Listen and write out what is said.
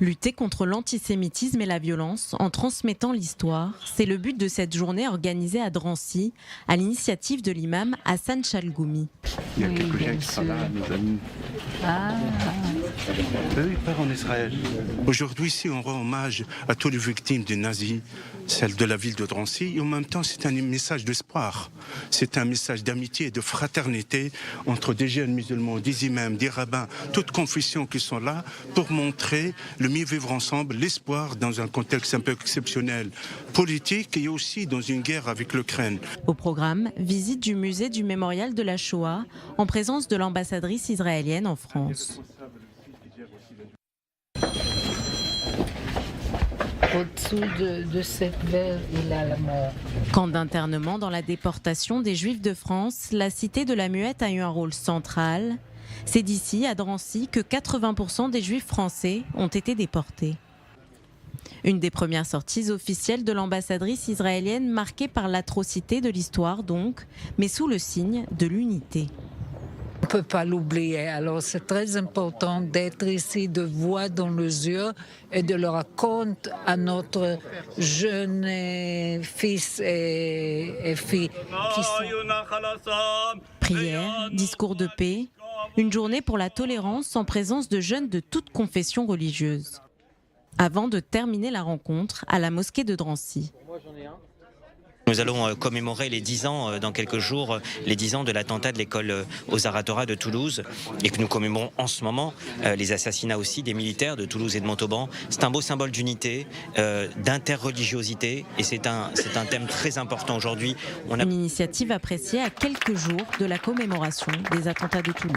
Lutter contre l'antisémitisme et la violence en transmettant l'histoire, c'est le but de cette journée organisée à Drancy, à l'initiative de l'imam Hassan Chalgoumi. Il y a quelques gens qui sont là, nos amis. Oui, part en Israël. Aujourd'hui, ici, on rend hommage à toutes les victimes des nazis, celles de la ville de Drancy, et en même temps, c'est un message d'espoir. C'est un message d'amitié et de fraternité entre des jeunes musulmans, des imams, des rabbins, toutes confessions qui sont là pour montrer le mieux vivre ensemble, l'espoir dans un contexte un peu exceptionnel, politique et aussi dans une guerre avec l'Ukraine. Au programme, visite du musée du mémorial de la Shoah en présence de l'ambassadrice israélienne en France. Au-dessous de cette verre, il a la mort. Camp d'internement dans la déportation des Juifs de France, la cité de la Muette a eu un rôle central. C'est d'ici, à Drancy, que 80% des Juifs français ont été déportés. Une des premières sorties officielles de l'ambassadrice israélienne marquée par l'atrocité de l'histoire donc, mais sous le signe de l'unité. On ne peut pas l'oublier, alors c'est très important d'être ici, de voir dans les yeux et de le raconter à notre jeune fils et filles qui sont... Prières, discours de paix, une journée pour la tolérance en présence de jeunes de toutes confessions religieuses. Avant de terminer la rencontre à la mosquée de Drancy. Nous allons commémorer les 10 ans, dans quelques jours, les 10 ans de l'attentat de l'école aux Aratora de Toulouse et que nous commémorons en ce moment les assassinats aussi des militaires de Toulouse et de Montauban. C'est un beau symbole d'unité, d'interreligiosité et c'est un thème très important aujourd'hui. Une initiative appréciée à quelques jours de la commémoration des attentats de Toulouse.